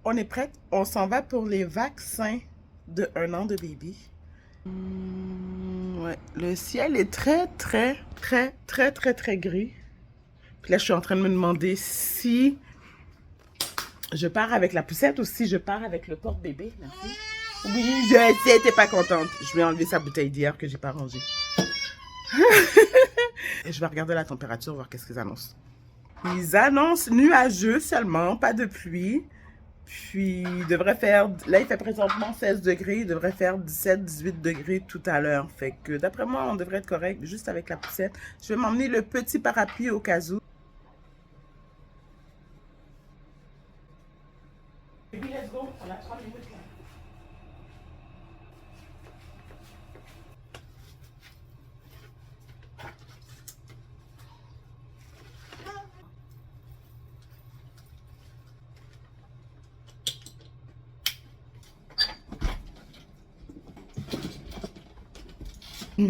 On est prête. On s'en va pour les vaccins de 1 an de bébé. Ouais, le ciel est très gris. Puis là, je suis en train de me demander si je pars avec la poussette ou si je pars avec le porte-bébé. Merci. Oui, je sais, t'es pas contente. Je vais enlever sa bouteille d'hier que j'ai pas rangée. Et je vais regarder la température, voir qu'est-ce qu'ils annoncent. Ils annoncent nuageux seulement, pas de pluie. Puis, il devrait faire... Là, il fait présentement 16 degrés. Il devrait faire 17-18 degrés tout à l'heure. Fait que, d'après moi, on devrait être correct juste avec la poussette. Je vais m'emmener le petit parapluie au cas où. Baby, let's go. On a 3 minutes là. On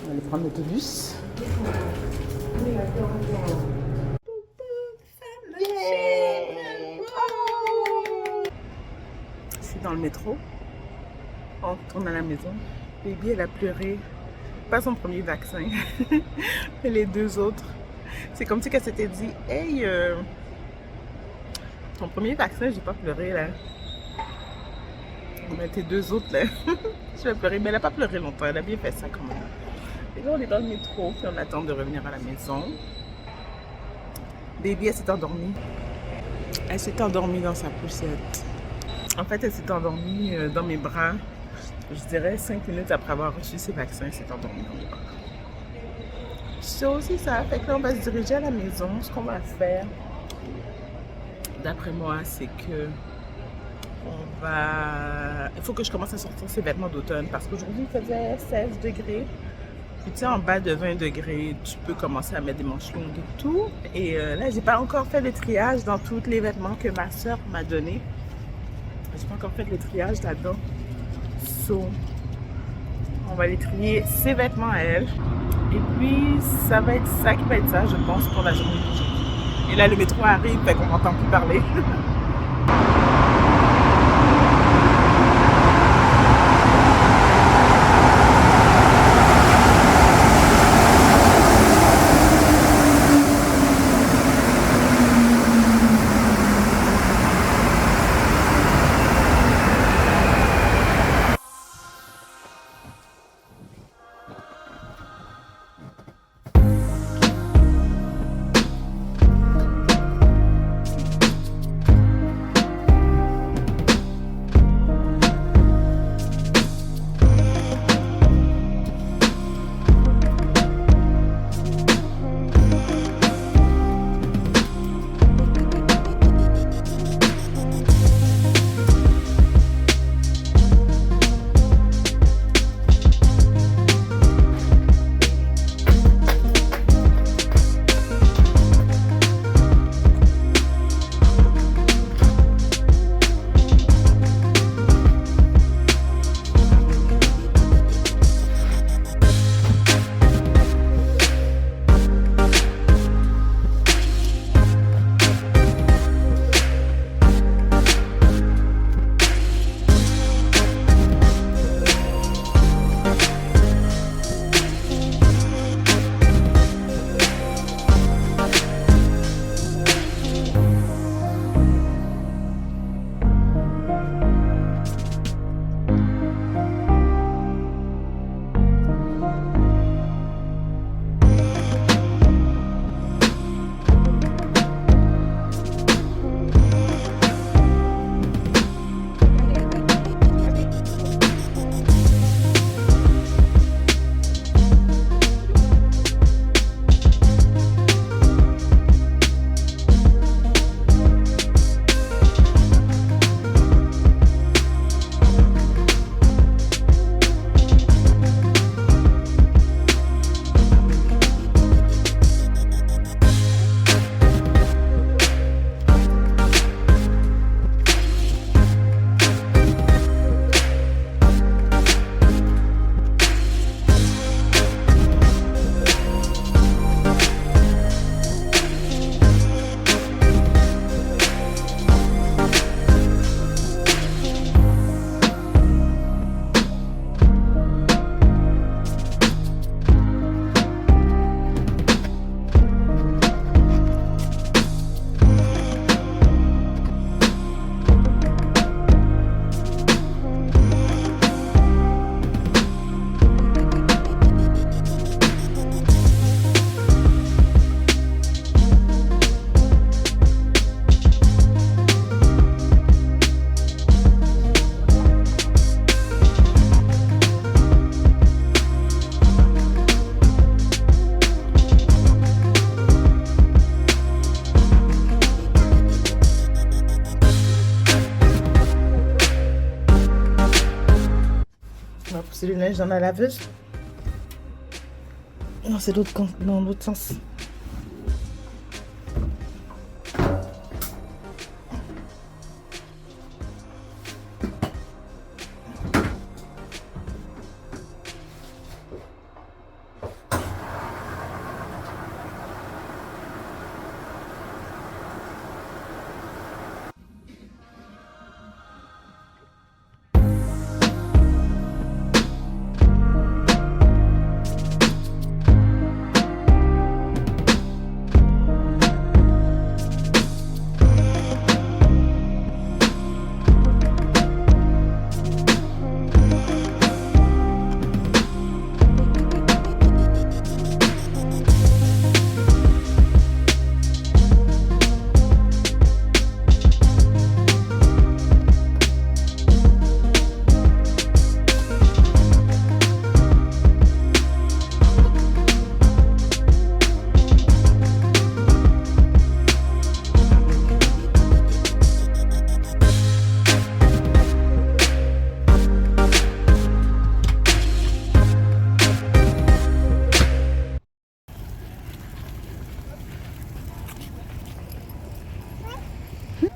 va aller prendre l'autobus. Je suis dans le métro. On retourne à la maison. Baby, elle a pleuré. Pas son premier vaccin, mais les 2 autres. C'est comme si qu'elle s'était dit, hey, ton premier vaccin, j'ai pas pleuré là. Mais tes 2 autres là, je vais pleurer. Mais elle a pas pleuré longtemps, elle a bien fait ça quand même. Et là, on est dans le métro, puis on attend de revenir à la maison. Baby, elle s'est endormie. Elle s'est endormie dans sa poussette. En fait, elle s'est endormie dans mes bras. Je dirais 5 minutes après avoir reçu ses vaccins, elle s'est endormie dans mes bras. C'est aussi ça. Fait que là, on va se diriger à la maison. Ce qu'on va faire, d'après moi, c'est que il faut que je commence à sortir ses vêtements d'automne parce qu'aujourd'hui, il faisait 16 degrés. Puis tu sais, en bas de 20 degrés, tu peux commencer à mettre des manches longues et tout. Et là, j'ai pas encore fait le triage dans tous les vêtements que ma soeur m'a donné. J'ai pas encore fait le triage là-dedans. So, on va aller trier ses vêtements à elle. Et puis, ça va être ça qui va être ça, je pense, pour la journée d'aujourd'hui. Et là, le métro arrive, fait qu'on m'entend plus parler. C'est le linge dans la laveuse? Non, c'est dans l'autre sens.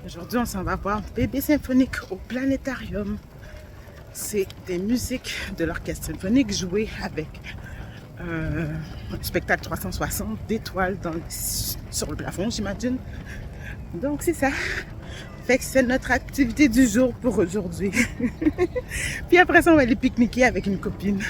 Aujourd'hui, on s'en va voir Bébé Symphonique au Planétarium. C'est des musiques de l'orchestre symphonique jouées avec un spectacle 360 d'étoiles sur le plafond, j'imagine. Donc, c'est ça. Fait que c'est notre activité du jour pour aujourd'hui. Puis après ça, on va aller pique-niquer avec une copine.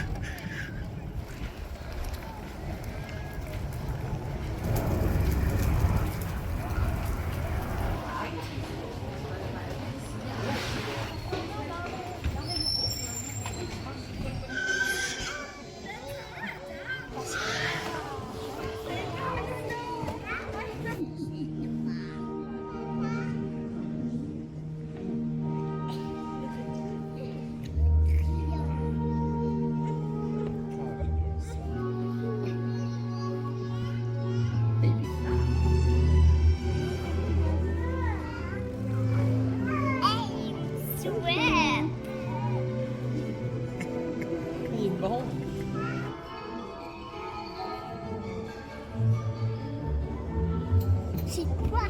C'est quoi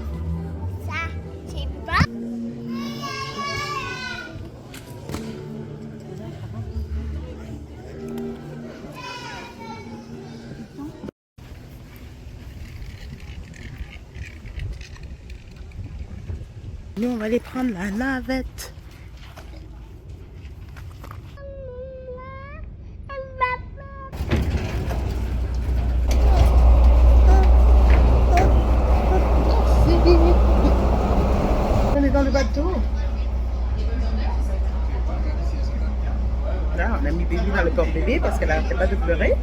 ça? C'est pas. Nous, on va aller prendre la navette. On est dans le bateau. Là, on a mis bébé dans le porte-bébé parce qu'elle n'arrêtait pas de pleurer.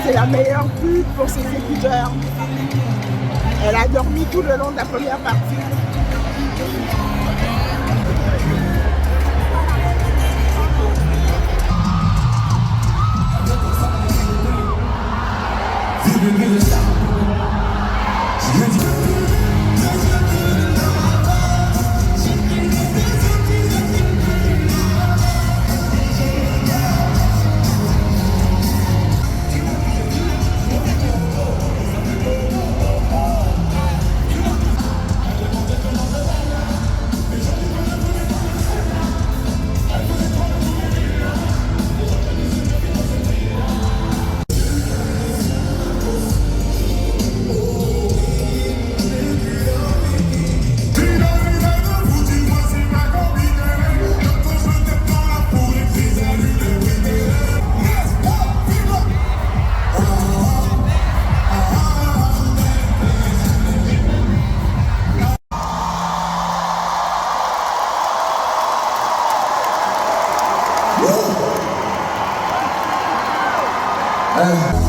C'est la meilleure pub pour ses écouteurs. Elle a dormi tout le long de la première partie. Ah.